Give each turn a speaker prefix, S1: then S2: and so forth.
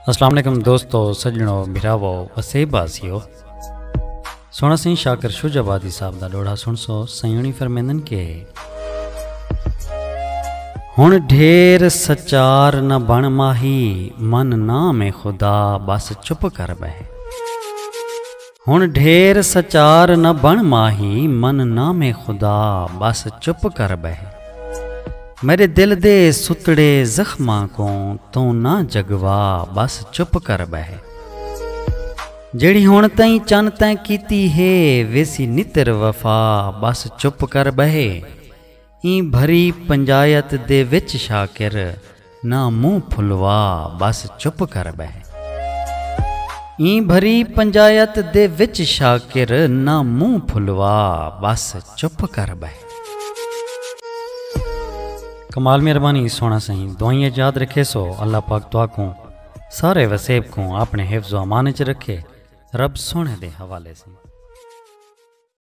S1: अस्सलाम वालेकुम दोस्तों, सज्जनों, भिरावो, वसेबासियो। सोना सिंह शाकर शुजाबादी साहब दा लोड़ा सुन सो। सयूनी फरमेंदन के हुण ढेर सचार न बन माही, मन ना में खुदा बस चुप कर बहे। हुण ढेर सचार न बन माही, मन ना में खुदा बस चुप कर बहे। मेरे दिल दे सुतड़े जख्मां को तू ना जगवा बस चुप कर बहे। जेड़ी हुण तई चन तैं कीती है वेसी नितर वफा बस चुप कर बहे। ई भरी पंजायत दे विच शाकिर ना मुंह फुलवा बस चुप कर बहे। ई भरी पंजायत दे विच शाकिर ना मुंह फुलवा बस चुप कर बहे। कमाल मेहरबानी सोना सही दुआएं याद रखे सो। अल्लाह पाक दुआ को सारे वसेब को अपने हिफ्ज़ व अमान च रखे। रब सोने दे हवाले से।